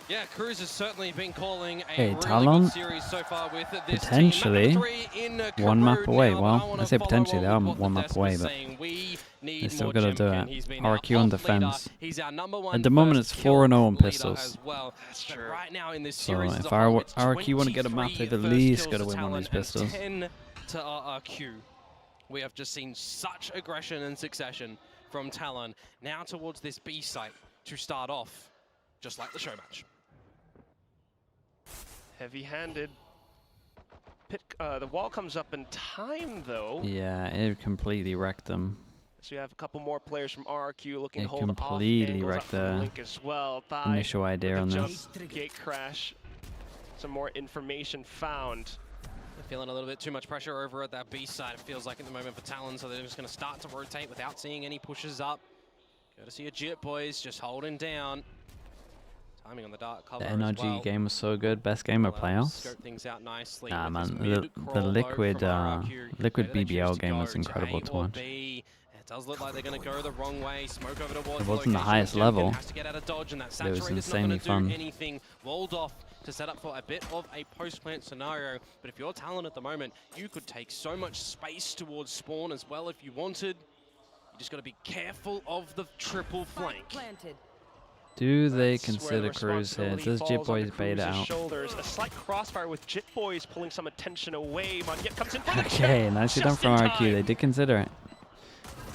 Yeah, Cruz has certainly been calling a really Talon good series so far with this potentially team. one map away. Now, well, I say potentially, they are one map away, but they still got to do it. RRQ on defense. At the moment, it's 4-0 on pistols. Well. That's true. Right now in this So series if RRQ want to get a map, they've at least got to win one of these pistols. 10 to RRQ. We have just seen such aggression and succession from Talon. Now towards this B site to start off, just like the show match. Heavy-handed. The wall comes up in time, though. Yeah, it completely wrecked them. So you have a couple more players from RRQ looking to hold completely off wrecked the Link as well. initial idea on this. Gate crash. Some more information found. Feeling a little bit too much pressure over at that B side, it feels like at the moment for Talon, so they're just going to start to rotate without seeing any pushes up. Courtesy of Jit boys, just holding down. Timing on the dark cover. The NRG game was so good, best game of playoffs. Scope things out nicely. Nah, man, the liquid BBL game was incredible to watch. It does look like they're going to go the wrong way. Smoke over towards it wasn't the highest level. Has to get out of dodge, and that it was insanely fun. Anything walled off to set up for a bit of a post-plant scenario. But if you're Talon at the moment, you could take so much space towards spawn as well if you wanted. You just got to be careful of the triple flank. Do they consider Cruz here? Does Jit Boys bait it out? Shoulders. A slight crossfire with Jit Boys pulling some attention away. Monyet comes in. Okay, nicely done from RRQ. They did consider it.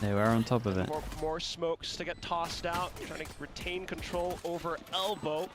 They were on top of it. More smokes to get tossed out. Trying to retain control over elbow.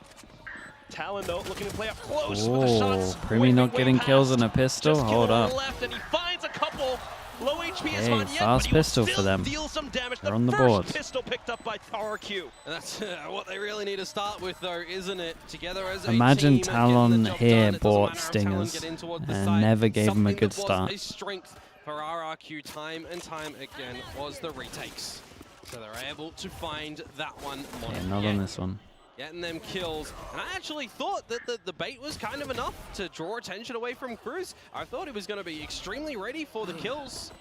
Talon though looking to play up close with the shots. Primi not getting kills on a pistol. Hold up. Left and he finds a couple. Low HP is Hey, fast pistol for them. They're on the board. Pistol picked up by RRQ. And that's what they really need to start with, though, isn't it? Together as a Imagine team Talon here bought Stingers and never gave them a good start. A strength for RRQ time and time again was the retakes. So they're able to find that one. Yeah, not on this one. Getting them kills. And I actually thought that the bait was kind of enough to draw attention away from Cruz. I thought he was going to be extremely ready for the kills,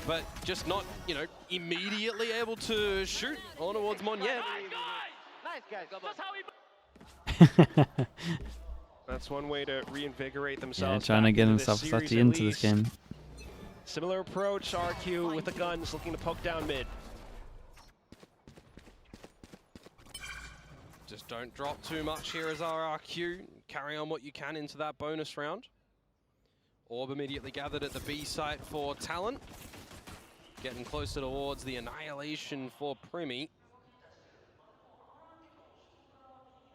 but just not, you know, immediately able to shoot on towards Monyet. Nice guys. That's how he... That's one way to reinvigorate themselves. Yeah, trying to get himself sucky into this game. Similar approach, RQ with the guns looking to poke down mid. Just don't drop too much here as RRQ. Carry on what you can into that bonus round. Orb immediately gathered at the B site for Talon. Getting closer towards the annihilation for Primi.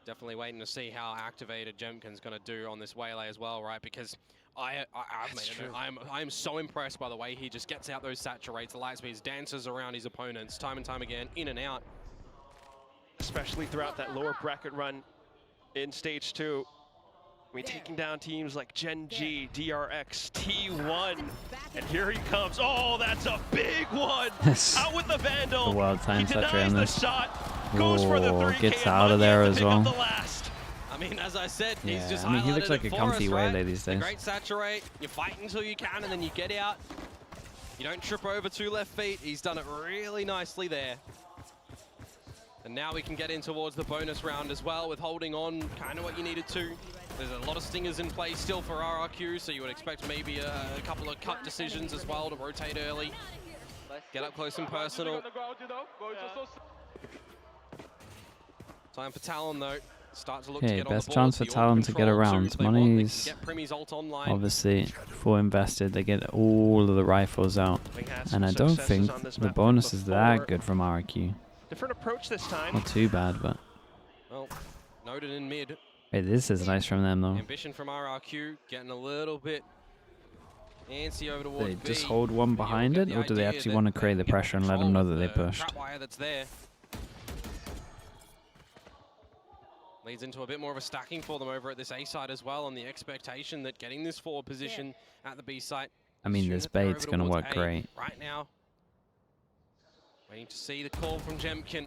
Definitely waiting to see how activated Gemkin's going to do on this waylay as well, right? Because I'm so impressed by the way he just gets out those saturates, the light speeds, dances around his opponents time and time again, in and out. Especially throughout that lower bracket run in stage 2. I mean, taking down teams like Gen G, DRX, T1, and here he comes. Oh, that's a big one! Out with the Vandal. The wild time he saturator on this. Shot, goes for the 3K, gets out of there as well. I mean, as I said, yeah, he's just he looks like a comfy waylay right? these days. Great saturate, you fight until you can, and then you get out. You don't trip over 2 left feet. He's done it really nicely there. And now we can get in towards the bonus round as well with holding on kind of what you needed to. There's a lot of stingers in play still for RRQ, so you would expect maybe a couple of cut decisions as well to rotate early. Get up close and personal. Time for Talon though. Start to look to get best on the chance for Talon to get around. Money's obviously full invested. They get all of the rifles out. And I don't think the bonus is that good from RRQ. Different approach this time. Not too bad, but... Well, noted in mid. Hey, this is nice from them, though. Ambition from RRQ, getting a little bit antsy over towards They B. just hold one behind it, or do they actually want to create the pressure and let them know that they pushed? That's there. Leads into a bit more of a stacking for them over at this A side as well, on the expectation that getting this forward position at the B site. I mean, this bait's going to work great. Right now. Waiting to see the call from Gemkin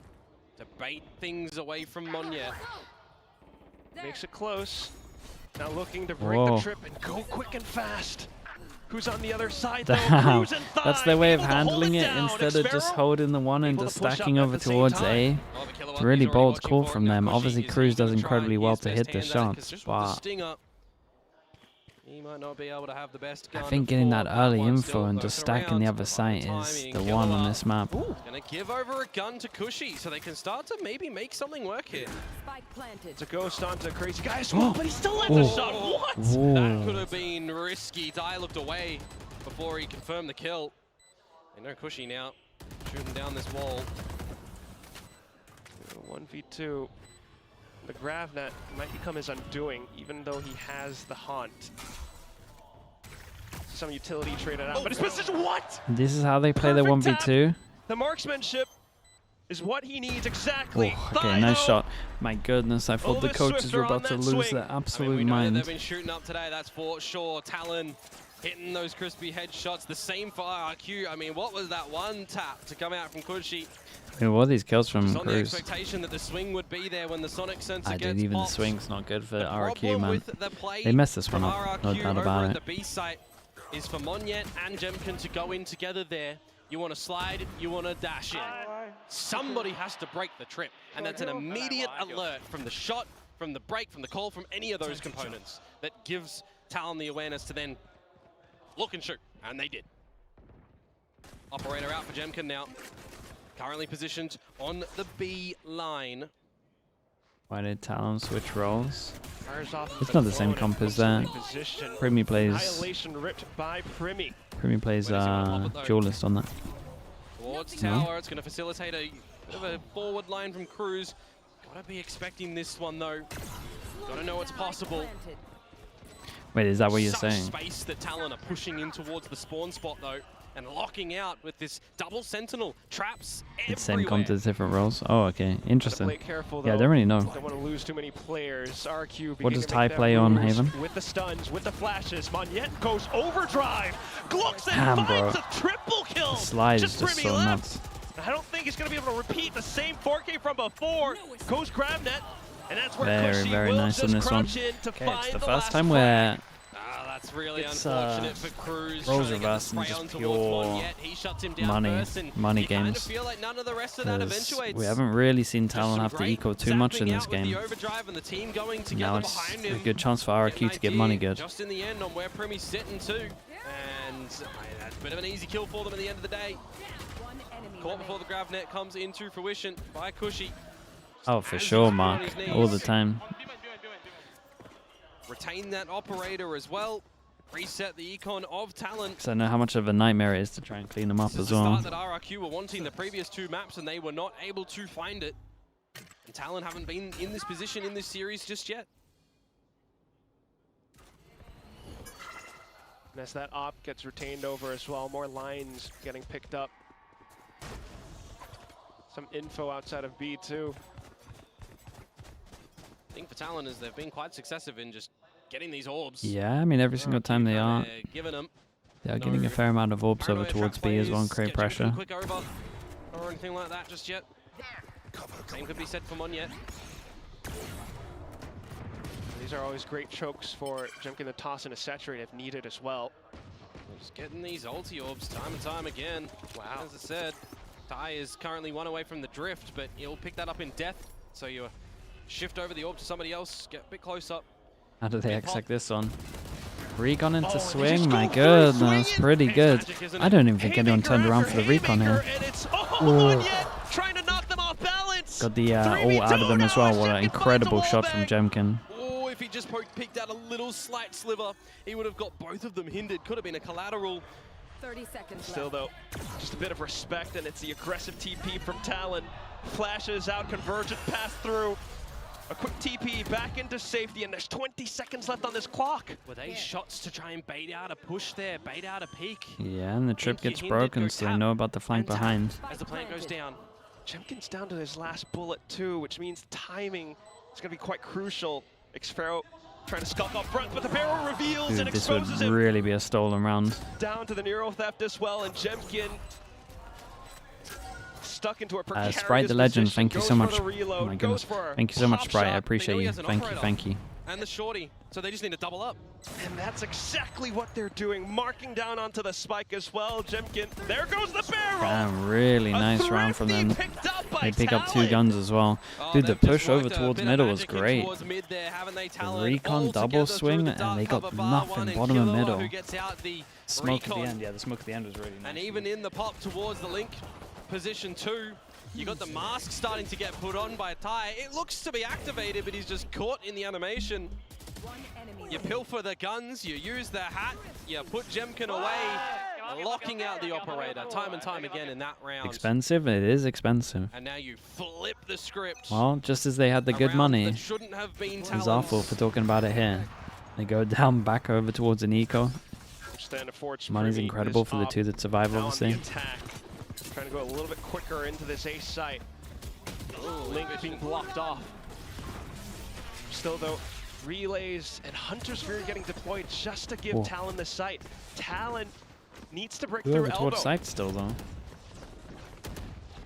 to bait things away from Monyet. Makes it close. Now looking to break the trip and go quick and fast. Who's on the other side, Damn. though? That's their way of handling it instead of just holding the one and just stacking over towards A. It's a really bold call from them. Obviously, Cruz does incredibly well to hit the shots, but he might not be able to have the best I think getting that early info and just stacking the other site is the one on this map. Gonna give over a gun to Cushy so they can start to maybe make something work here. It's a ghost onto Crazy Guy as well, but he still lets a shot. What? That could have been risky. Dai looked away before he confirmed the kill. They know Cushy now, shooting down this wall. 1v2. The Gravnet might become his undoing, even though he has the Haunt. Some utility traded out, but his position, what? This is how they play the 1v2. The marksmanship is what he needs exactly. Oh, okay, nice shot. My goodness, I thought the coaches were about to lose their absolute mind. They've been shooting up today, that's for sure. Talon hitting those crispy headshots. The same for RRQ. I mean, what was that one tap to come out from Cushy? What are these kills from on the Cruz? expectation that the swing would be there when the sonic sensor I gets did, even popped. the swing's not good for RRQ, man. The They messed this one up, no doubt about it. The B site is for Monyet and Gemkin to go in together there. You want to slide, you want to dash in. Somebody has to break the trip, and that's an immediate alert from the shot, from the break, from the call, from any of those components that gives Talon the awareness to then look and shoot, and they did. Operator out for Gemkin now. Currently positioned on the B line. Why did Talon switch roles? It's not the same comp as that. Primi plays duelist on that. Towards tower, it's going to facilitate a bit of a forward line from Cruz. Gotta be expecting this one though. Gotta know it's possible. Wait, is that what you're saying? Space that Talon are pushing in towards the spawn spot though, and locking out with this double sentinel traps everywhere. It's same comp as different roles. Oh, okay, interesting. Careful, yeah, I don't really know. Don't want to lose too many players. RRQ. What does Ty play on Haven? With the stuns, with the flashes, Monyet goes overdrive. Glooks and finds a triple kill. The slide is just so nuts. I don't think he's going to be able to repeat the same 4K from before. Goes Gravnet, and that's where very nice on this one. Okay, it's the first time where that's really unfortunate for Cruz. Roles reverse and just pure money games. We haven't really seen Talon have to eco too much in this game. Now it's a good chance for RRQ to get money good. Just in the end on where Primi's sitting too, and that's a bit of an easy kill for them at the end of the day. Caught before the Gravnet comes into fruition by Cushy. Oh, for sure, Mark. All the time. Retain that operator as well. Reset the econ of Talon. So I know how much of a nightmare it is to try and clean them up as well. That RRQ were wanting the previous two maps and they were not able to find it. And Talon haven't been in this position in this series just yet. And as that op gets retained over as well, more lines getting picked up. Some info outside of B2. I think for Talon is they've been quite successive in just getting these orbs. Yeah, I mean every single time they are getting a fair amount of orbs over towards B as well and create pressure. Quick over or anything like that just yet. Same could be said for Monyet. These are always great chokes for Gemkin to toss in a saturate if needed as well. Just getting these ulti orbs time and time again. Wow. As I said, Ty is currently one away from the drift, but he'll pick that up in death. So you shift over the orb to somebody else, get a bit close up. How do they exec this on? Recon into swing, my goodness, pretty good. I don't even think anyone turned around for the recon here. Trying to knock them off balance. Got the ult out of them as well. What an incredible shot from Gemkin. Oh, if he just picked out a little slight sliver, he would have got both of them hindered. Could have been a collateral. 30 seconds Still though, just a bit of respect, and it's the aggressive TP from Talon. Flashes out, convergent pass through. A quick TP back into safety, and there's 20 seconds left on this clock. Were they shots to try and bait out a push there, bait out a peek? Yeah, and the trip gets broken, so they know about the flank behind. As the plant goes down. Gemkin's down to his last bullet too, which means timing is going to be quite crucial. Xfero trying to skulk up front, but the barrel reveals and exposes him. This would really be a stolen round. Down to the Neuro Theft as well, and Gemkin stuck into a precarious Sprite the Legend, position. thank you so much. Oh my goodness. Thank you so much, Sprite. I appreciate you. Thank you. and the shorty, so they just need to double up. And that's exactly what they're doing, marking down onto the spike as well. Gemkin, there goes the barrel! Damn, really nice round from them. They pick up 2 guns as well. Oh, Dude, the push over towards middle was great. There, The recon double swing, and they got nothing bottom of middle. Smoke at the end, yeah, the smoke at the end was really nice. And even in the pop towards the link, position 2, you got the mask starting to get put on by Tai. It looks to be activated, but he's just caught in the animation. You pilfer the guns, you use the hat, you put Gemkin away, locking out the operator time and time again in that round. Expensive? It is expensive. And now you flip the script. Well, just as they had the good money, shouldn't have been it was awful for talking about it here. They go down back over towards an eco. Money's incredible for the 2 that survive, obviously. Trying to go a little bit quicker into this ace site. Link being blocked off. Still though, relays and Hunter's Fury getting deployed just to give Talon the site. Talon needs to break through elbow. Towards site still though.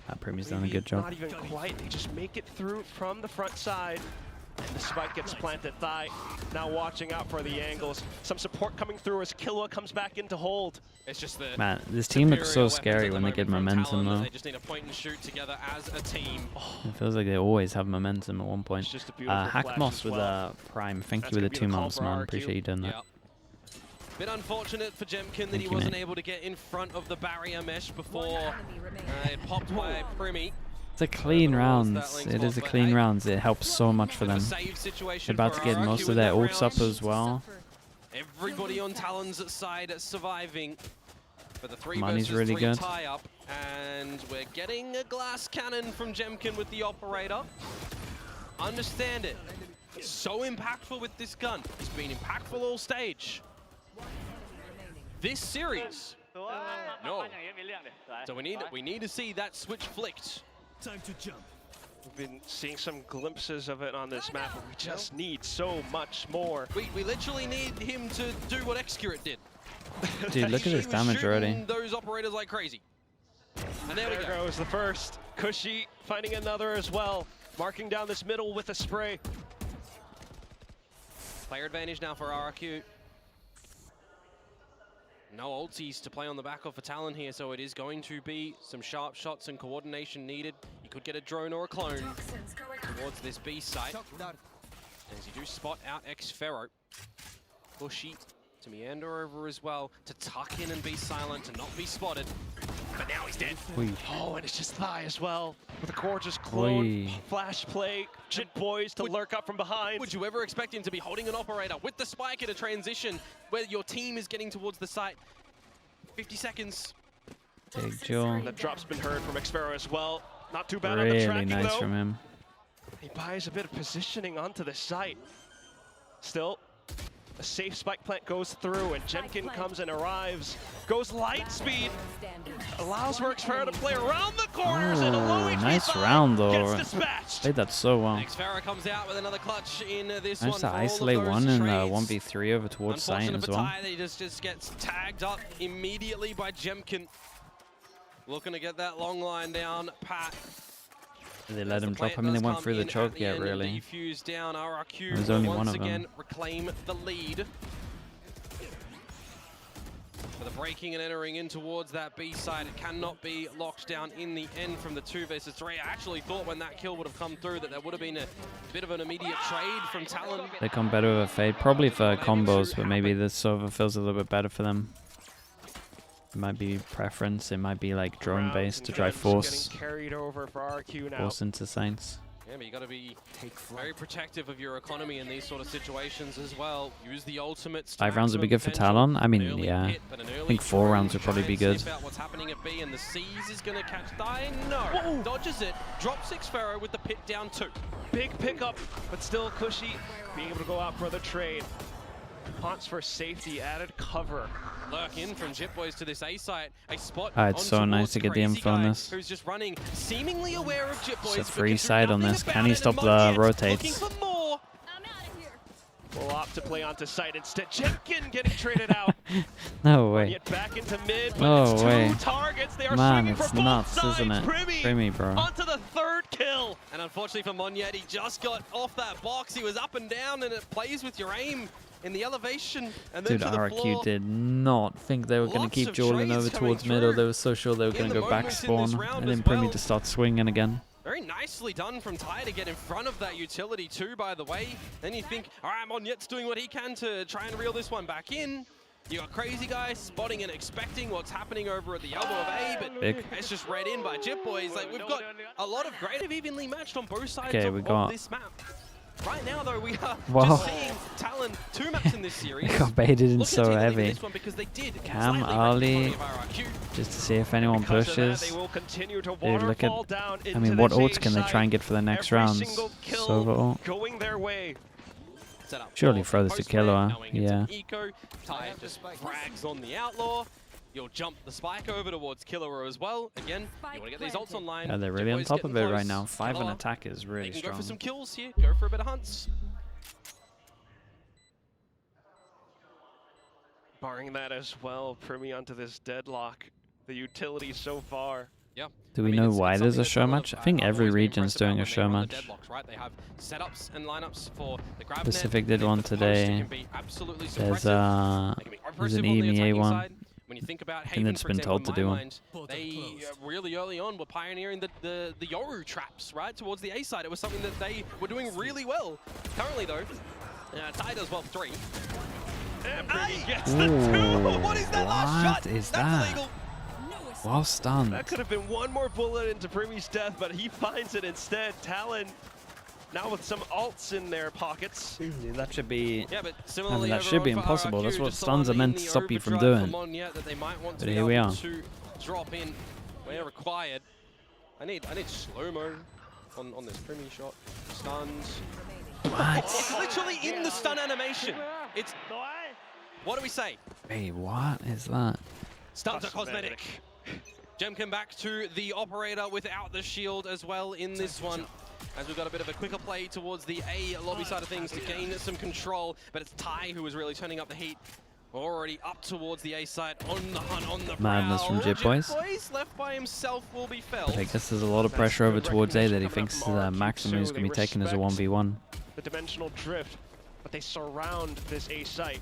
That Premi's done a good job. Not even quite. They just make it through from the front side. And the spike gets planted thigh. Now watching out for the angles. Some support coming through as Killua comes back into hold. It's just the man, this team looks so scary when they get momentum though. They just need to point and shoot together as a team. It feels like they always have momentum at one point. Hackmoss with a prime. Thank you with the 2 months, man. Appreciate you doing that. Yep. Bit unfortunate for Gemkin that he wasn't able to get in front of the barrier mesh before it popped by Primi. It's a clean rounds. It is a clean rounds. It helps so much for them. They're about to get most of their ults up as well. Everybody on Talon's side surviving. But the 3 Money's really good. Tie up, and we're getting a glass cannon from Gemkin with the operator. Understand it. It's so impactful with this gun. It's been impactful all stage. This series, no. So we need to see that switch flicked. Time to jump. We've been seeing some glimpses of it on this map, but we just need so much more. We literally need him to do what Excurate did. Dude, look at this damage already. Those operators like crazy. And there we go. Goes the first. Cushy finding another as well. Marking down this middle with a spray. Player advantage now for RRQ. No ulties to play on the back of for Talon here, so it is going to be some sharp shots and coordination needed. You could get a drone or a clone towards this B site. As you do spot out X-Ferro. Bushy to meander over as well, to tuck in and be silent, to not be spotted. But now he's dead. Oh, and it's just thigh as well. With a gorgeous clone, flash play, Jit Boys to lurk up from behind. Would you ever expect him to be holding an operator with the spike in a transition where your team is getting towards the site? 50 seconds. Big Joe. The drop's been heard from Xfero as well. Not too bad really on the tracking nice though. From him. He buys a bit of positioning onto the site. Still, a safe spike plant goes through and Gemkin comes and arrives. Goes light speed. Allows for Xfero to play around the corners and a low HP nice round though. Gets dispatched. Played that so well. Xfero comes out with another clutch in this nice one. To isolate one and 1v3 over towards site as well. He just gets tagged up immediately by Gemkin. Looking to get that long line down, Pat. They let him drop. I mean, they went through the choke yet, really. Down, RRQ There's only one of again them. Reclaim the lead. For the breaking and entering in towards that B side, it cannot be locked down in the end from the 2 versus 3. I actually thought when that kill would have come through that there would have been a bit of an immediate trade from Talon. They come better with a fade, probably for combos, but maybe this Sova feels a little bit better for them. It might be preference, it might be like drone based to try force carried over for RRQ now. Force into Saints. Yeah, but you got to be very protective of your economy in these sort of situations as well. Use the ultimates. 5 rounds would be good for Talon. I mean, yeah. I think 4 rounds would probably be good. What's happening at B, and the C's is going to catch Thigh. No, dodges it. Drops Xfero with the pit down 2. Big pickup, but still Cushy being able to go out for the trade. Haunts for safety, added cover. Lurk in from Jit Boys to this A site. A spot. It's so nice to get the info on this. Who's just running, seemingly aware of Jit Boys. It's a free side on this. Can he stop the rotates? Will opt to play onto site instead. Gemkin getting traded out. No way. Get back into mid, but no it's way. 2 targets. They are Man, swinging it's for both nuts, sides. isn't it? Primi, bro. Onto the 3rd kill. And unfortunately for Monyet, he just got off that box. He was up and down, and it plays with your aim in the elevation. And then Dude, to the RRQ floor. did not think they were going to keep dueling over towards middle. They were so sure they were going to go back spawn. And then Primi to start swinging again. Very nicely done from Ty to get in front of that utility too, by the way. Then you think, all right, Monyet's doing what he can to try and reel this one back in. You got Crazy Guy spotting and expecting what's happening over at the elbow of A, but Big. it's just read in by Jip Boys. Like, we've got a lot of great, evenly matched on both sides Okay, of this map. Right now, though, we are just seeing Talon 2 maps in this series. They got baited in so heavy. They did Cam early, just to see if anyone pushes. Dude, look at, I mean, what ults can they try and get for the next rounds? Sova ult. Going their way. Surely throw this to Killer, yeah. Eco, Ty just frags on the Outlaw. You'll jump the spike over towards Killer as well. Again, you want to get these ults online. Yeah, they're really on top of it right now. 5 on attack is really strong. strong. Go for some kills here. Go for a bit of hunts. Barring that as well, Primi onto this deadlock. The utility so far. Yeah. Do we know why there's a show match? I think every region's doing a show match. Right? They have setups and lineups for the grab Pacific did one today. There's an EMEA one. When you think about and it's been told to do one. They really early on were pioneering the Yoru traps, right, towards the A side. It was something that they were doing really well. Currently, though, Ty does well for 3. And Primi gets the 2. What is that last shot? What is That's that? illegal. Well stunned. That could have been one more bullet into Primi's death, but he finds it instead. Talon now with some ults in their pockets. That should be. Yeah, but I mean, that should be impossible. That's what stuns are meant to stop you from doing. But here we are. Drop in where required. I need slow-mo on this Primi shot. Stuns. What? It's literally in the stun animation. It's. What do we say? Hey, what is that? Stuns are cosmetic. Gemkin back to the operator without the shield as well in this one. As we've got a bit of a quicker play towards the A lobby side of things to gain some control. But it's Ty who is really turning up the heat. Already up towards the A side on the hunt, on the Madness from Jip Boys. Left by himself will be felled. I guess there's a lot of pressure over towards A that he thinks Maximum is going to be taken as a 1v1. The dimensional drift, but they surround this A site.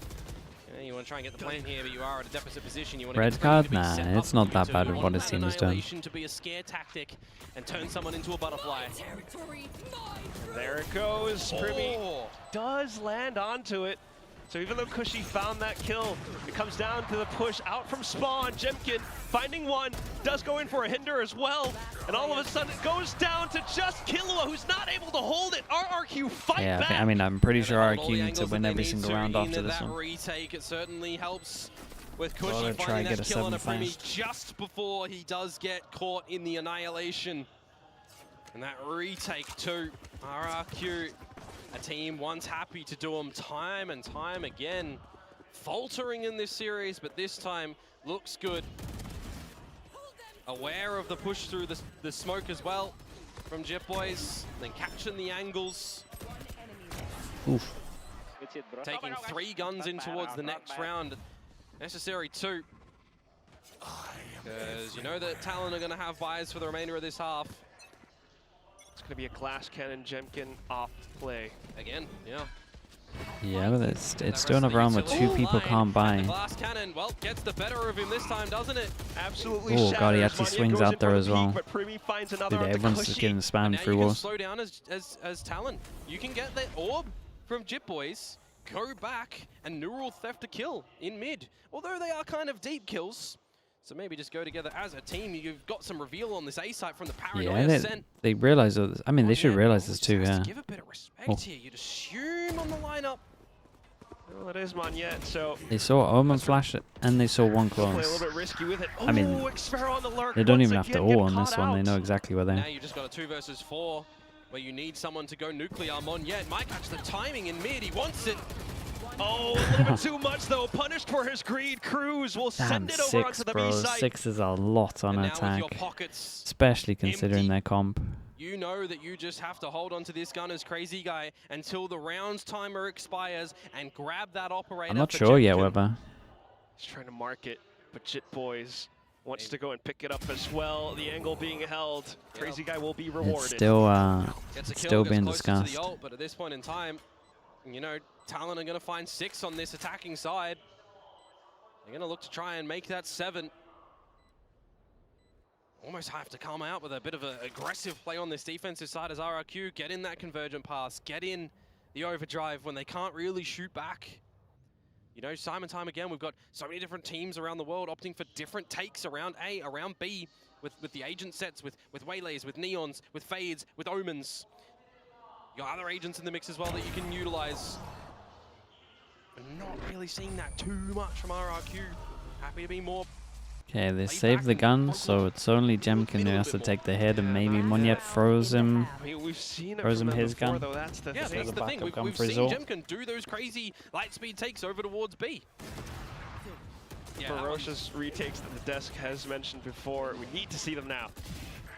Yeah, you want to try and get the plan here, but you are at a deficit position. You want Red card? Nah, it's not that bad with what his team has done. To be a scare tactic and turn someone into a butterfly. There it goes. Primi does land onto it. So even though Cushy found that kill, it comes down to the push out from spawn. Gemkin finding one, does go in for a hinder as well. And all of a sudden it goes down to just Killua, who's not able to hold it. RRQ fight back. I mean, I'm pretty sure RRQ needs to win every single round after this one. Retake, it certainly helps with Cushy finding that kill on a Primi just before he does get caught in the annihilation. And that retake too, RRQ. A team once happy to do them time and time again. Faltering in this series, but this time looks good. Aware of the push through the smoke as well from Jip Boys. Then catching the angles. Oof. Taking 3 guns in towards the next round. Necessary 2. Because you know that Talon are going to have buys for the remainder of this half. It's going to be a glass cannon Gemkin off play. Again, yeah. Yeah, but it's still another round where 2 people can't buy. Glass cannon, well, gets the better of him this time, doesn't it? Absolutely. Oh god, he actually swings out there as well. Dude, everyone's just getting spammed through walls. Slow down as Talon. You can get the orb from Jip Boys, go back, and neural theft a kill in mid. Although they are kind of deep kills. So maybe just go together as a team. You've got some reveal on this A site from the Paranoia scent. They realize, I mean, they should realize this too, yeah. Give a bit of respect here. You'd assume on the lineup. Well, it is Monyet, so they saw Omen flash it, and they saw one close. Play a little bit risky with it. I mean, they don't even have to ult on this one. They know exactly where they are. Now you just got a 2 versus 4, where you need someone to go nuclear. Monyet might catch the timing in mid. He wants it. Oh, a little bit too much though. Punished for his greed. Cruz will send it over onto the B side. 6 is a lot on attack, especially considering their comp. You know that you just have to hold on to this gun as Crazy Guy until the round's timer expires and grab that operator. I'm not sure yet whether. He's trying to mark it, but Jit Boys wants to go and pick it up as well. The angle being held. Crazy guy will be rewarded. It's still being discussed. But at this point in time, you know, Talon are going to find 6 on this attacking side. They're going to look to try and make that 7. Almost have to come out with a bit of an aggressive play on this defensive side as RRQ get in that convergent pass, get in the overdrive when they can't really shoot back. You know, time and time again, we've got so many different teams around the world opting for different takes around A, around B, with the agent sets, with waylays, with neons, with fades, with omens. You got other agents in the mix as well that you can utilize. But not really seeing that too much from RRQ. Happy to be more. Okay, they saved the gun, so it's only Gemkin who has to take the hit, and maybe Monyet throws him his gun. Though, that's the yeah, thing. that's the thing. We've seen Gemkin do those crazy light speed takes over towards B. Yeah, ferocious retakes that the desk has mentioned before. We need to see them now.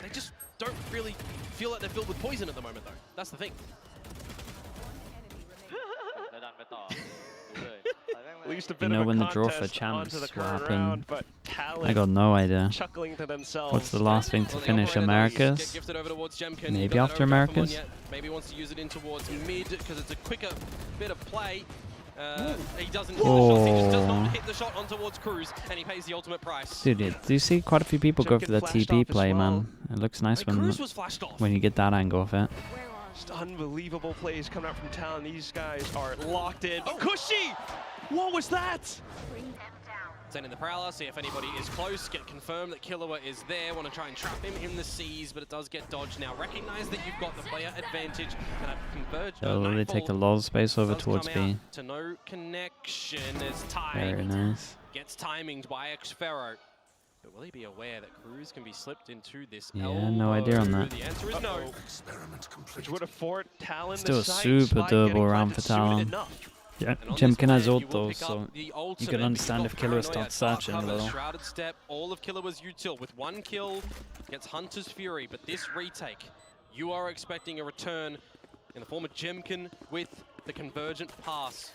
They just don't really feel like they're filled with poison at the moment, though. That's the thing. At least a bit You know, of a when the draw for contest champs onto the will current happen, round, but Talon I got no idea. chuckling to themselves. What's the last thing to finish? Americas? Maybe after Americas? Maybe wants to use it in towards mid because it's a quicker bit of play. He doesn't hit the shot, he just does not hit the shot on towards Cruz, and he pays the ultimate price. Dude, do you see quite a few people go for the TP play, man? It looks nice when you get that angle of it. Just unbelievable plays coming out from Talon. These guys are locked in. Oh, Cushy! What was that? Sending the Prowler, see if anybody is close, get confirmed that Killua is there, want to try and trap him in the seas, but it does get dodged. Now recognize that you've got the player advantage, and a converge. So they take a lot of space over towards B. To no connection, is timed. Very nice. Gets timinged by Xfero. But will he be aware that Cruz can be slipped into this Yeah, elbow? no idea on that. The answer is no. Which would afford Talon Still the a site, super Spike doable getting round for planted soon Talon. enough. Yeah, And on Gemkin this has wave, ult you will though, pick so up the you ultimate, can but understand you've if got Killua Paranoia starts dark searching a cover, little. Shrouded Step, all of Killua's util with 1 kill gets Hunter's Fury, but this retake, you are expecting a return in the form of Gemkin with the convergent pass.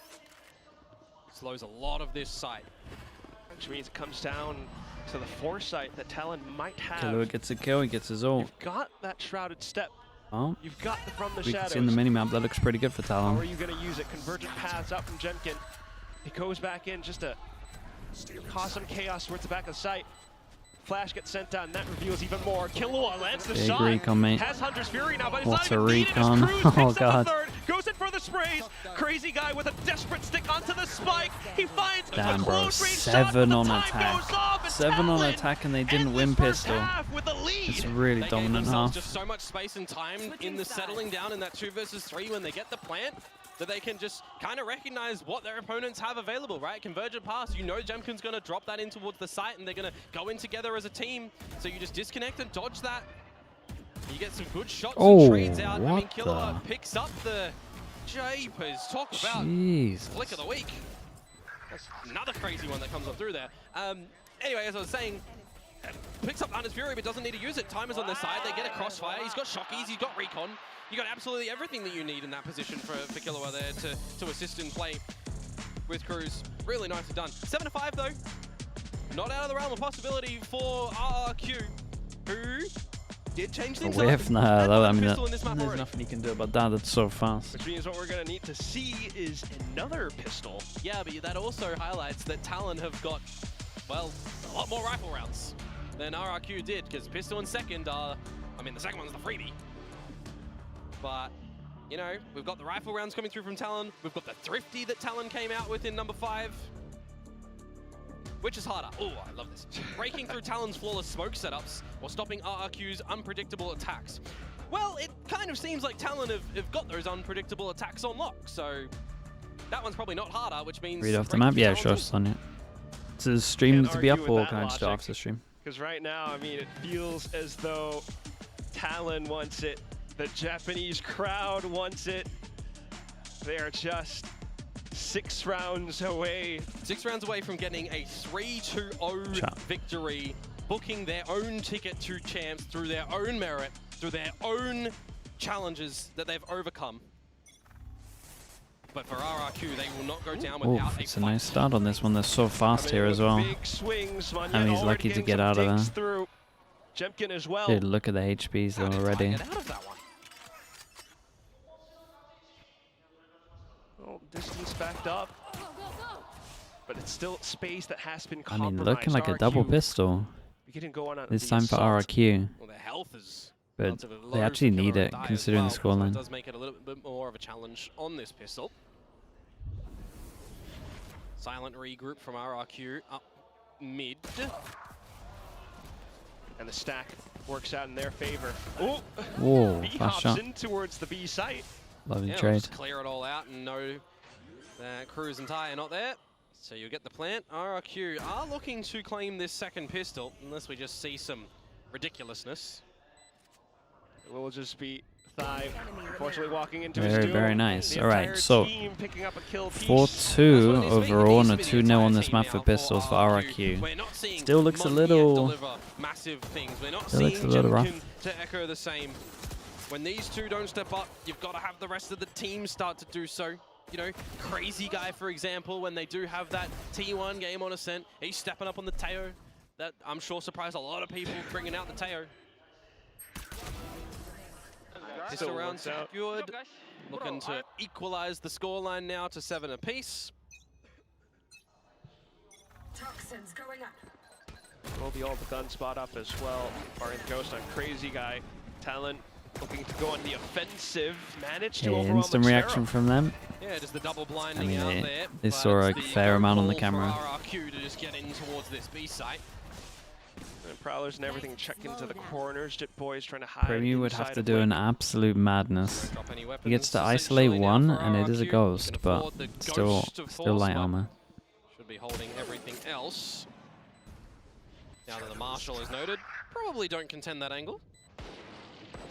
Slows a lot of this site. Which means it comes down to the foresight that Talon might have. Killua gets a kill, he gets his ult. You've got that Shrouded Step. Oh, You've got the from the we shadows. can see in the minimap that looks pretty good for How are Talon. you going to use it? Convergent paths up from Gemkin. He goes back in just to cause some chaos towards the back of the site. Flash gets sent down, that reveals even more. Killua lands the Big shot. recon, mate. Has Hunter's Fury now, but it's What's not even a needed as recon? Cruz Oh, picks up God. the third, goes in for the sprays. Crazy guy with a desperate stick onto the spike. He finds Damn, a bro. close range shot, 7 but on the time attack. goes off, and 7 on Talon attack and they didn't ends win this first pistol. half with the lead. It's really They gave dominant themselves half. just so much space and time in the settling down in that 2 versus 3 when they get the plant that they can just kind of recognize what their opponents have available, right? Convergent pass, you know Gemkin's going to drop that in towards the site and they're going to go in together as a team. So you just disconnect and dodge that. You get some good shots and trades out. I mean, Killua picks up the Japers. Talk about flick of the week. That's another crazy one that comes on through there. Anyway, as I was saying, picks up Hunter's Fury, but doesn't need to use it. Time is on their side. They get a crossfire. He's got shockies. He's got recon. You got absolutely everything that you need in that position for Killua there to assist in play with Cruz. Really nicely done. 7-5 though. Not out of the realm of possibility for RRQ, who did change things up. I mean, there's nothing you can do about that. It's so fast. Which means what we're going to need to see is another pistol. Yeah, but that also highlights that Talon have got, well, a lot more rifle rounds than RRQ did, because pistol and second are, I mean, the second one's the freebie. But, you know, we've got the rifle rounds coming through from Talon. We've got the thrifty that Talon came out with in number 5. Which is harder? Oh, I love this. Breaking through Talon's flawless smoke setups or stopping RRQ's unpredictable attacks. Well, it kind of seems like Talon have got those unpredictable attacks on lock, so that one's probably not harder, which means... Read off the map? Yeah, sure, Sonya. It's a stream to be up, or can I just do after stream? Because right now, I mean, it feels as though Talon wants it. The Japanese crowd wants it. They are just 6 rounds away. 6 rounds away from getting a 3-2-0 victory, booking their own ticket to champs through their own merit, through their own challenges that they've overcome. But for RRQ, they will not go down Oh, without it's a nice start on this one. They're so fast here as well. Big swings, And he's lucky to get out of there. Through. Gemkin as well. Dude, look at the HPs though already. Get out of that one. Oh, distance backed up. But it's still space that has been compromised. I mean, looking like a double pistol. This time for RRQ. Well, their health is But they actually need it, considering the scoreline. It does make it a little bit more of a challenge on this pistol. Silent regroup from RRQ up mid. And the stack works out in their favor. Oh, whoa, B fast hops shot. in towards the B site. Lovely Yeah, trade. we'll just clear it all out and know that Cruz and Ty are not there. So you'll get the plant. RRQ are looking to claim this second pistol, unless we just see some ridiculousness. It will just be Thigh, unfortunately walking into his Very, doom. very nice. The All right, entire so team picking up a kill piece. 4-2 overall and a 2-0 on this map for pistols for RRQ. Still looks a little... Still looks a little rough. To echo the same. When these two don't step up, you've got to have the rest of the team start to do so. You know, Crazy Guy, for example, when they do have that T1 game on Ascent, he's stepping up on the Teo. That, I'm sure, surprised a lot of people bringing out the Teo. Pistol round secured. Looking to equalize the scoreline now to 7 apiece. Toxins going up. Will be all the gun spot up as well. Are Ghost on Crazy Guy. Talon looking to go on the offensive. Managed to overwhelm instant reaction from them. Yeah, just the double blinding out there. They saw a fair amount on the camera. RRQ to just get in towards this B site. And Prowlers and everything check into the corners. Jit Boys trying to hide. Premier would have to do an absolute madness. He gets to isolate one, and it is a ghost, but still light armor. Should be holding everything else. Now that the Marshal is noted, probably don't contend that angle.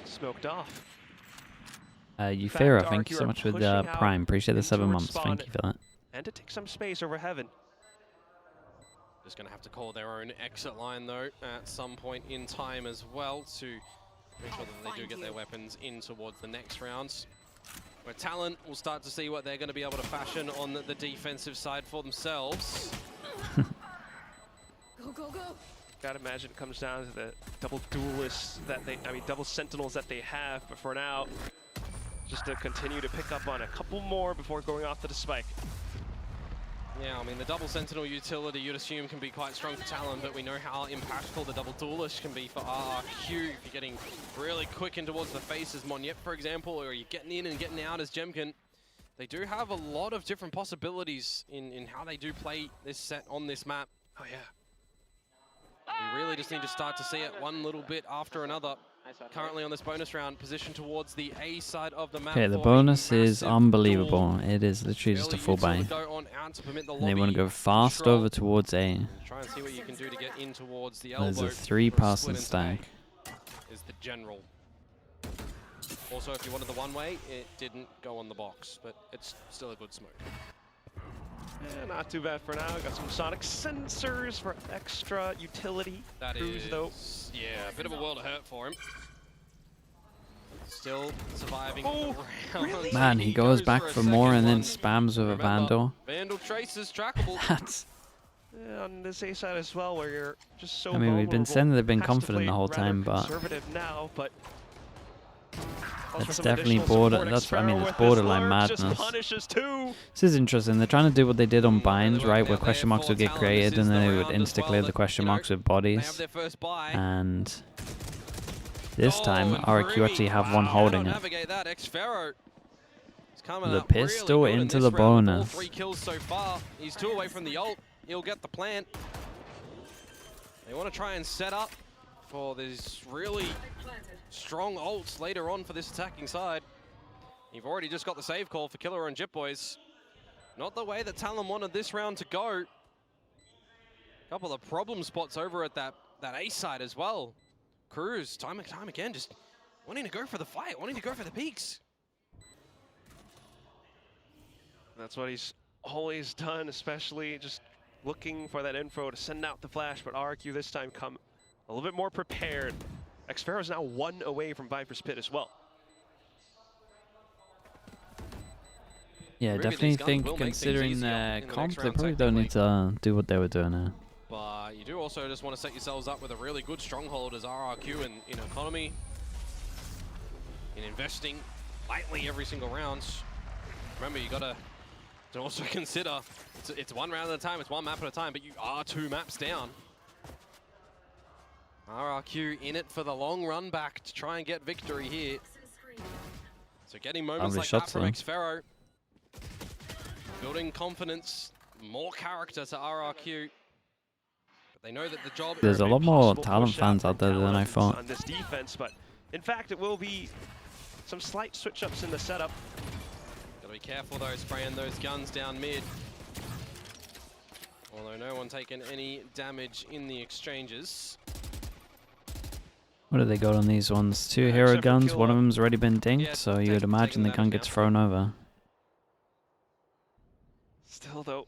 Smoked off. Euphera, thank you so much for the Prime. Appreciate the 7 months. Thank you for that. And to take some space over Heaven. Just going to have to call their own exit line, though, at some point in time as well to make sure that they do get their weapons in towards the next rounds. Where Talon will start to see what they're going to be able to fashion on the defensive side for themselves. Go, go, go. Gotta imagine it comes down to the double duelists that they, double sentinels that they have, but for now, just to continue to pick up on a couple more before going off to the spike. Yeah, I mean, the double sentinel utility you'd assume can be quite strong for Talon, but we know how impactful the double duelist can be for RRQ. If you're getting really quick in towards the face as Monyet, for example, or you're getting in and getting out as Gemkin, they do have a lot of different possibilities in how they do play this set on this map. Oh yeah. We really just need to start to see it one little bit after another. Currently on this bonus round, positioned towards the A side of the map. Okay, the bonus is unbelievable. It is literally just a full buy. And they want to go fast over towards A. Try and see what you can do to get in towards the There's elbow. a 3-person stack. Is the general. Also, if you wanted the one-way, it didn't go on the box, but it's still a good smoke. Yeah, not too bad for now. Got some sonic sensors for extra utility. That Cruz, is, though. Yeah, a bit of a world of hurt for him. Still surviving. Oh, really? Man, he goes back for more and then spams with a Vandal. Vandal traces trackable. That's... Yeah, on this A side as well, where you're just so I mean, we've been saying they've been confident the whole time, but... Conservative now, but It's definitely border. That's what I mean. It's borderline madness. This is interesting. They're trying to do what they did on binds, right? Where question marks would get created, and then they would insta clear the question marks with bodies. And this time, RRQ actually have one holding it. The pistol into the bonus. 3 kills so far. He's 2 away from the ult. He'll get the plant. They want to try and set up for these really strong ults later on for this attacking side. You've already just got the save call for Killer and Jit Boys. Not the way that Talon wanted this round to go. Couple of problem spots over at that A side as well. Cruz, time and time again, just wanting to go for the fight, wanting to go for the peaks. That's what he's always done, especially just looking for that info to send out the flash, but RRQ this time come a little bit more prepared. Xferro is now 1 away from Viper's Pit as well. Yeah, Really, definitely these guns think, will make things considering easier their in the comp, next they round, probably don't need to do what they were doing now. But you do also just want to set yourselves up with a really good stronghold as RRQ in economy, in investing lightly every single round. Remember, you got to also consider it's one round at a time, it's one map at a time, but you are 2 maps down. RRQ in it for the long run back to try and get victory here. So getting moments like that from Xferro, building confidence, more character to RRQ. But they know that the job. There's a lot more Talon fans out there than I thought. On this defense, but in fact, it will be some slight switch-ups in the setup. Gotta be careful though, spraying those guns down mid. Although no one taking any damage in the exchanges. What do they got on these ones? 2 hero guns, one of them's already been dinked, so you would imagine the gun gets thrown over. Still though,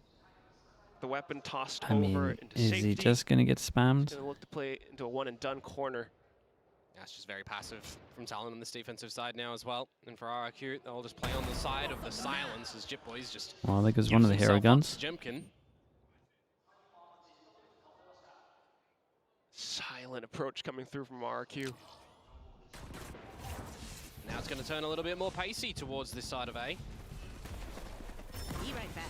the weapon tossed I mean, over into is safety. he just gonna get spammed? He's gonna look to play into a one and done corner. Yeah, it's just very passive from Talon on this defensive side now as well. And for RRQ, they'll just play on the side of the silence as Jip Boys just. Well, there goes one of the hero guns. Gemkin. Silent approach coming through from RRQ. Now it's going to turn a little bit more pacey towards this side of A. Be right back.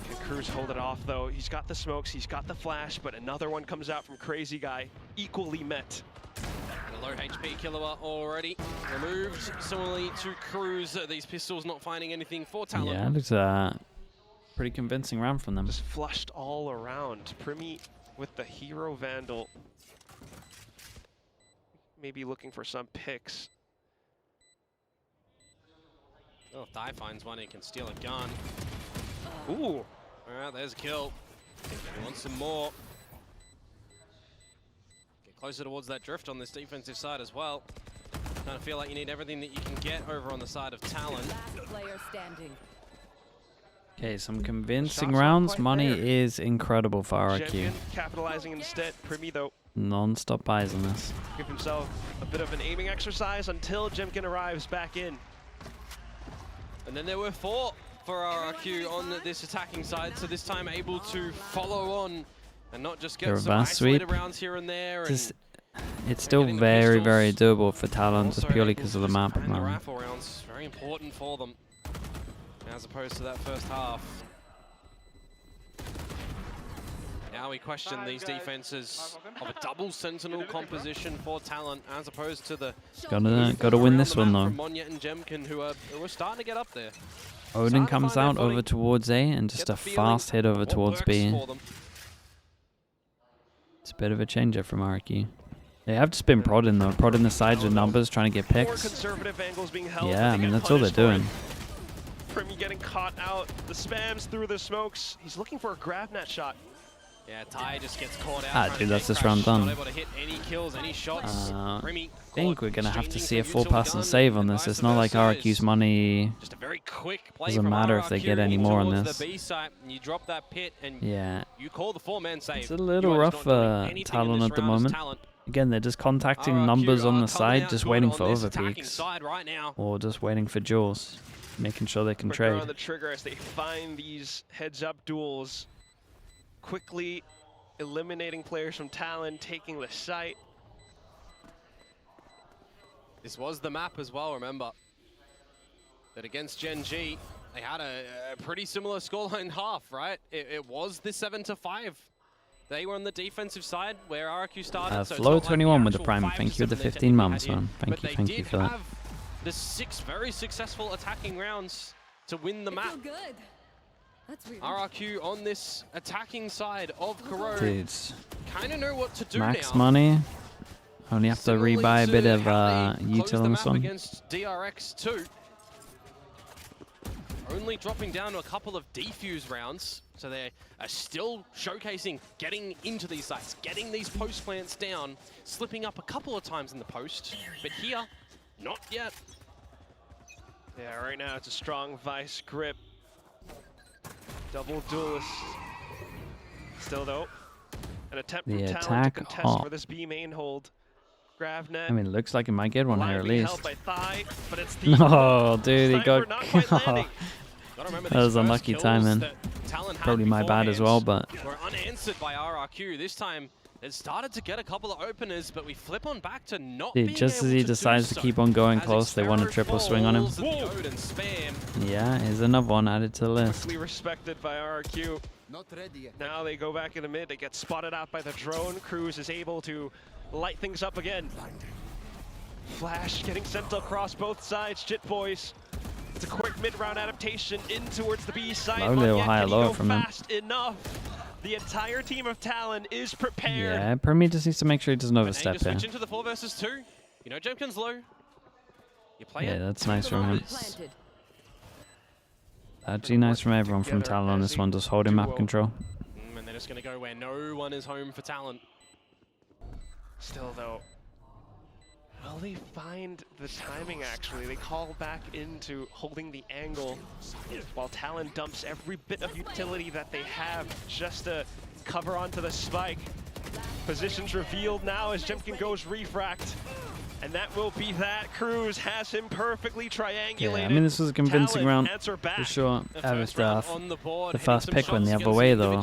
Can Cruz hold it off though? He's got the smokes, he's got the flash, but another one comes out from Crazy Guy, equally met. The low HP Killua already removed. Similarly to Cruz, these pistols not finding anything for Talon. Yeah, it looks a pretty convincing round from them. Just flushed all around. Primi with the Hero Vandal. Maybe looking for some picks. Oh, if Dai finds one, he can steal a gun. Ooh. All right, there's a kill. He wants some more. Get closer towards that drift on this defensive side as well. Kind of feel like you need everything that you can get over on the side of Talon. Last player standing. Okay, some convincing Shots rounds. quite Money there. is incredible for RRQ. Gemkin capitalizing instead. Primi though, Non-stop buys on this. give himself a bit of an aiming exercise until Gemkin arrives back in. And then there were 4 for RRQ on this attacking side, so this time able to follow on and not just get some isolated rounds here and there. It's still very, very doable for Talon, just purely because of the map. And the raffle rounds, very important for them, as opposed to that first half. Now we question these defenses of a double sentinel composition for Talon, as opposed to the Gotta win this one though. Monya and Gemkin, who are starting to get up there. Odin comes out over towards A and just a fast hit over towards B. It's a bit of a changer from RRQ. They have just been prodding though, prodding the sides with numbers, trying to get More picks. conservative angles being held. Yeah, I mean that's all they're doing. Primi getting caught out. The spams through the smokes. He's looking for a grab net shot. Yeah, Ty just gets caught out. Ah, dude, that's this round done. Not able to hit any kills, any shots. I think we're gonna have to see a full pass and save on this. It's not like RRQ's money. Just a very quick play Doesn't matter if they get any more on this. The B site, and you drop that pit, and Yeah, you call the 4-man save. it's a little rough for Talon at the moment. Again, they're just contacting numbers on the side, just waiting for overpeaks, or just waiting for duels, making sure they can Quicker trade. on the trigger as they find these heads-up duels. Quickly eliminating players from Talon, taking the site. This was the map as well, remember. That against Gen G, they had a pretty similar scoreline half, right? It was the 7-5. They were on the defensive side where RRQ started. So Flow it's not 21 like with the prime. Thank you with the 15 months, man. Thank you for that. Have the 6 very successful attacking rounds to win the map. Good. That's weird. RRQ on this attacking side of Corrode. Dudes, Kind of know what to do max now. money. Only have to Similarly rebuy a bit of how they closed util the on map this one. against DRX2. Only dropping down to a couple of defuse rounds. So they are still showcasing getting into these sites, getting these post plants down, slipping up a couple of times in the post. But here, not yet. Yeah, right now it's a strong vice grip. Double duelist. Still though, an attempt from Talon to contest for this B main hold. Gravnet. I mean, it looks like it might get one here at least. Held by Thigh, but it's the No, dude, he got not quite landing. That was unlucky timing. Probably my bad as well, but were unanswered by RRQ. This time it started to get a couple of openers, but we flip on back to not being just able as he to decides do to so. keep on going As close, they want a triple swing on him. falls at the Odin spam. Yeah, here's another one added to the list. Quickly respected by RRQ. Not ready yet. Now they go back in the mid. They get spotted out by the drone. Cruz is able to light things up again. Flash getting sent across both sides. Jit boys. It's a quick mid-round adaptation in towards the B side. Low little high low from him. Fast enough. The entire team of Talon is prepared. Yeah, Premier just needs to make sure he doesn't overstep here. Switch into the 4 versus 2. You know Gemkin's low. You play it. Yeah, that's nice from him. Planted. Actually nice from everyone from Talon on this one, just holding map control. And they're just going to go where no one is home for Talon. Still though, will they find the timing actually? They call back into holding the angle while Talon dumps every bit of utility that they have just to cover onto the spike. Positions revealed now as Gemkin goes refract. And that will be that. Cruz has him perfectly triangulated. Yeah, I mean, this was a convincing round for sure. The fast pick went the other way though.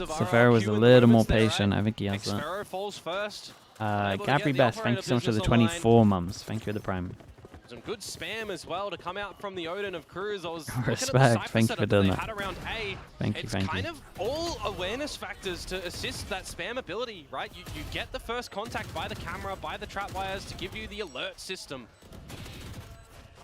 Safari was a little more patient. I think he has that. Falls first. Gabri Best, thank you so much for the 24 mums. Thank you for the prime. Some good spam as well to come out from the Odin of Cruz. I was Respect, thank you for doing that. Thank you, it's kind of all awareness factors to assist that spam ability, right? You get the first contact by the camera, by the trap wires to give you the alert system.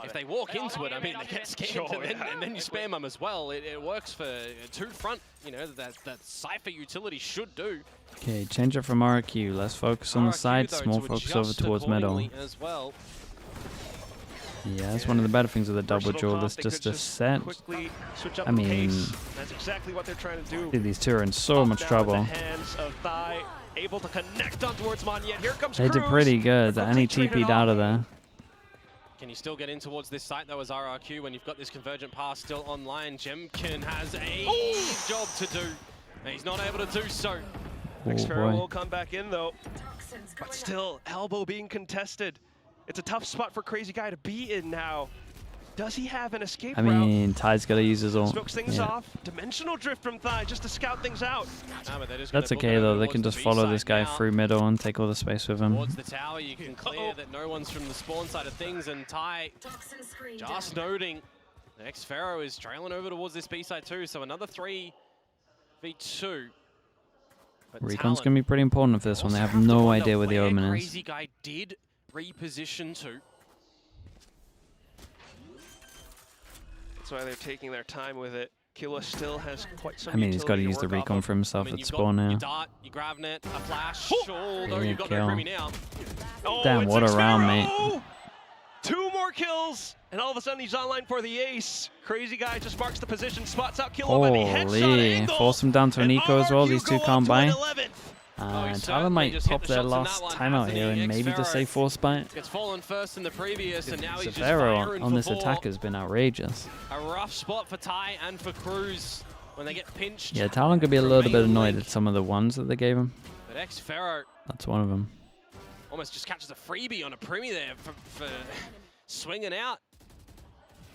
If they walk into it, I mean, they get scanned and then you spam them as well. It works for two front, you know, that Cypher utility should do. Okay, change it from RRQ. Let's focus on the sides, more focus over towards middle. As well. Yeah, that's one of the better things with the double duel. It's just a set. I mean, that's exactly what they're trying to do. These two are in so much trouble. Able to connect on towards Monyet. Here comes They did pretty good. Any TP'd out of there. Can you still get in towards this site though as RRQ when you've got this convergent pass still online? Gemkin has a job to do, and he's not able to do so. Xpero will come back in though, but still, elbow being contested. It's a tough spot for Crazy Guy to be in now. Does he have an escape route? I mean, Ty's got to use his ult. Smokes things off. Dimensional drift from Thai just to scout things out. That's okay though. They can just follow this guy through middle and take all the space with him. Towards the tower, you can clear that no one's from the spawn side of things, and Ty just noting the Xpero is trailing over towards this B side too. So another 3v2. Recon's gonna be pretty important with this one. They have no idea where the omen is. Crazy Guy did reposition to. That's why they're taking their time with it. Killa still has quite some. I mean, he's got to use the recon for himself at spawn now. You dart, you grab net, a flash. Although you've got no Primi now. Damn, what a round, mate. 2 more kills, and all of a sudden he's online for the ace. Crazy Guy just marks the position, spots out Killa by the headshot. Force him down to an eco as well. These two can't buy. And Talon might pop their last timeout here and maybe just say force bite. Gets fallen first in the previous, and now he's just firing on this attack has been outrageous. A rough spot for Ty and for Cruz when they get pinched. Yeah, Talon could be a little bit annoyed at some of the ones that they gave him. But Xpero, that's one of them. Almost just catches a freebie on a Primi there for swinging out.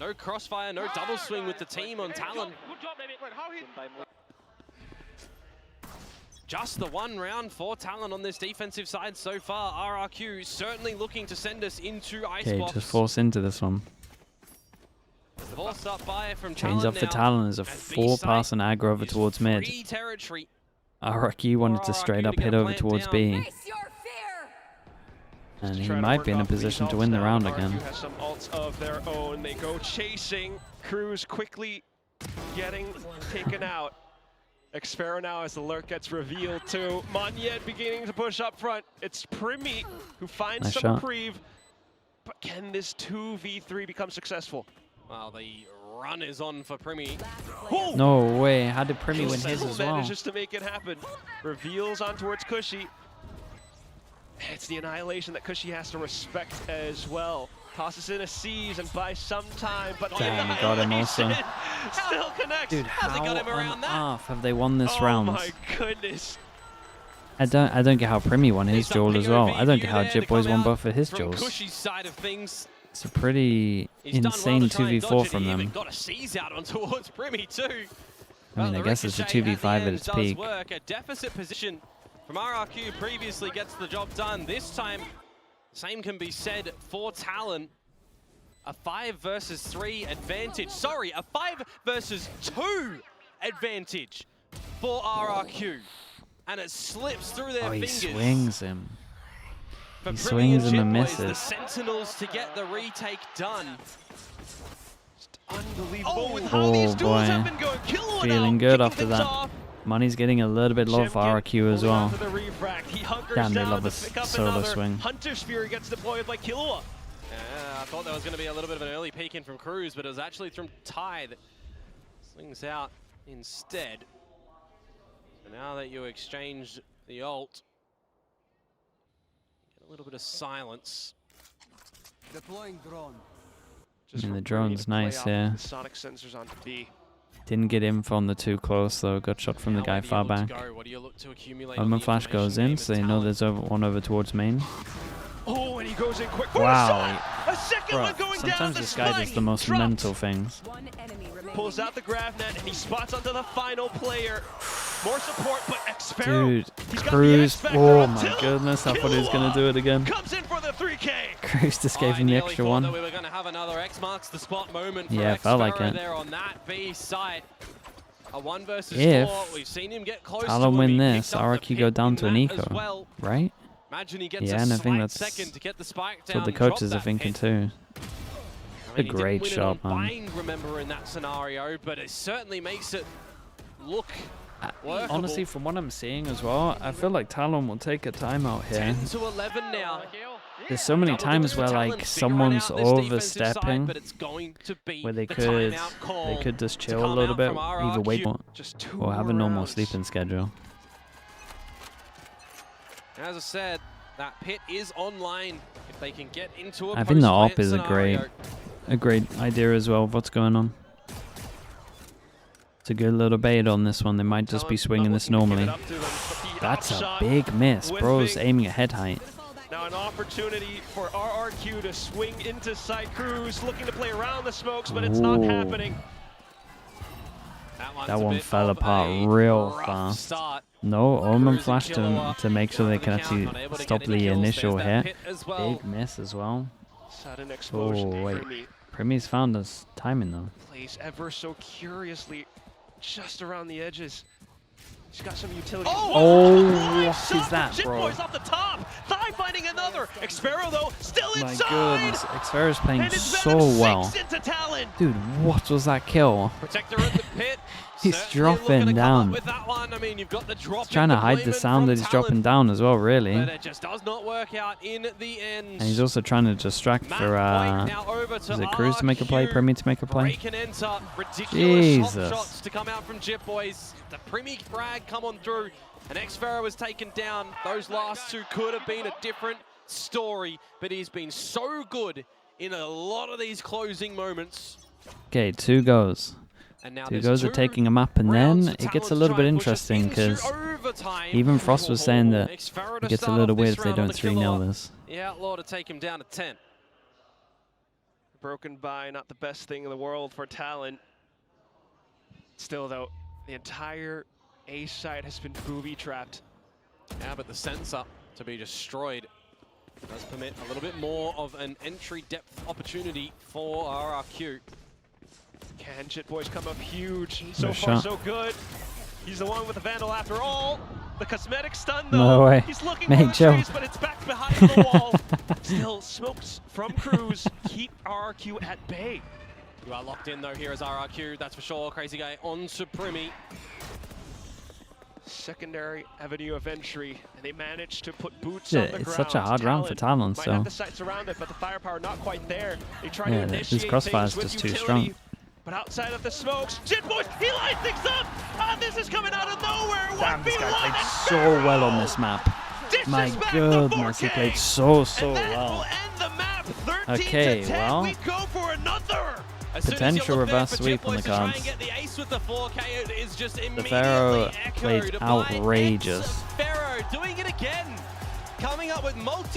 No crossfire, no double swing with the team on Talon. Just the 1 round for Talon on this defensive side so far. RRQ certainly looking to send us into Icebox. Okay, just force into this one. Force up by from Change up for Talon as a 4-person aggro over towards mid. RRQ wanted to straight up hit over towards B. And he might be in a position to win the round again. Has some ults of their own. They go chasing. Cruz quickly getting taken out. Xpero now as the lurk gets revealed too. Monyet beginning to push up front. It's Primi who finds some reprieve. But can this 2v3 become successful? Well, the run is on for Primi. No way. How did Primi win his as well? Manages to make it happen. Reveals on towards Cushy. It's the annihilation that Cushy has to respect as well. Tosses in a seize and buys some time, but damn, he got him also. Still connects. Dude, how on earth have they won this round? Oh my goodness. I don't get how Primi won his duel as well. I don't get how Jit Boys won both of his duels. Cushy's side of things, It's a pretty insane 2v4 from them. Got a seize out on towards Primi too. I mean, I guess it's a 2v5 at its peak. Work. A deficit position from RRQ previously gets the job done. This time, same can be said for Talon. A 5 versus 3 advantage. Sorry, a 5 versus 2 advantage for RRQ. And it slips through their fingers. He swings him. He swings him and misses. misses. The Sentinels to get the retake done. Unbelievable with how these duels boy. have been going. Feeling good after that. Money's getting a little bit low for RRQ as well. Damn, they love a solo swing. Hunter's Fury gets deployed by Killua. Yeah, I thought there was going to be a little bit of an early peek in from Cruz, but it was actually from Ty that slings out instead. So now that you exchanged the ult, get a little bit of silence. Deploying drone. I mean, the drone's nice here. Sonic sensors onto B. Didn't get info on the too close though. Got shot from the guy far back. Omen flash goes in, so they know there's one over towards main. Oh, and he goes in quick for wow. a second one going down. Sometimes this guy does the most mental things. Pulls out the grav net and he spots onto the final player. More support, but Xfero. Dude, Cruz. Oh my goodness, I thought he was going to do it again. Comes in for the 3K. Cruz just gave him the extra one. We were going to have another X marks the spot moment for yeah, felt like it. There on that B site. A 1 versus 4. We've seen him get close Talon win this, RRQ go down to an eco, right? Imagine he gets yeah, and I think that's what the coaches are thinking too. I mean, a great shot, man. Remember in that scenario, but it certainly makes it look workable. Honestly, from what I'm seeing as well, I feel like Talon will take a timeout here. 10 to 11 now. There's so many times where like someone's overstepping, where they could just chill a little bit, either wait or have a normal sleeping schedule. As I said, that pit is online. If they can get into a I think the AWP is a great idea as well of what's going on. It's a good little bait on this one. They might just be swinging this normally. That's a big miss. Bro's aiming at head height. Now an opportunity for RRQ to swing into side. Cruz looking to play around the smokes, but it's not happening. That one fell apart real fast. No, Omen flashed him to make sure they can actually stop the initial hit. Big miss as well. Sudden explosion. Oh, wait. Primi's found us timing though. Plays ever so curiously just around the edges. He's got some utility. Oh, what is that, bro? Boys off the top. Thigh finding another. Xfero though still inside. My goodness, Xfero's playing so well. Dude, what was that kill? Protector in the pit. He's dropping down. With that one. I mean, you've got the drop. He's trying to hide the sound that he's dropping down as well, really. But it just does not work out in the end. And he's also trying to distract for is it Cruz to make a play, Primi to make a play? Jesus. Shots to come out from Jip Boys. The Primi frag come on through, and Xfero was taken down. Those last two could have been a different story, but he's been so good in a lot of these closing moments. Okay, 2 goes. And now 2 goes are taking him up, and then it gets a little bit interesting because even Frost was saying that it gets a little weird if they don't 3-0 this. The Outlaw to take him down to 10. Broken by, not the best thing in the world for Talon. Still though, the entire A side has been booby-trapped. Yeah, but the sensor to be destroyed does permit a little bit more of an entry depth opportunity for RRQ. Can Jit Boys come up huge? So far, so good. He's the one with the Vandal after all. The cosmetic stun, though. No way. He's looking for the trees, but it's back behind the wall. Still, smokes from Cruz keep RRQ at bay. You are locked in, though, here as RRQ. That's for sure. Crazy guy on Supremi. Secondary avenue of entry, and they managed to put boots on the ground. It's such a hard round for Talon, so. Might have the sights around it, but the firepower not quite there. They try to initiate this crossfire is just too strong. But outside of the smokes, Jit Boys, he lights things up! Ah, this is coming out of nowhere! Damn, this guy played so well on this map. My goodness, he played so well. Okay, well, we go for another. Potential reverse sweep on the cards. The Pharaoh played outrageous. Pharaoh doing it again, coming up with multi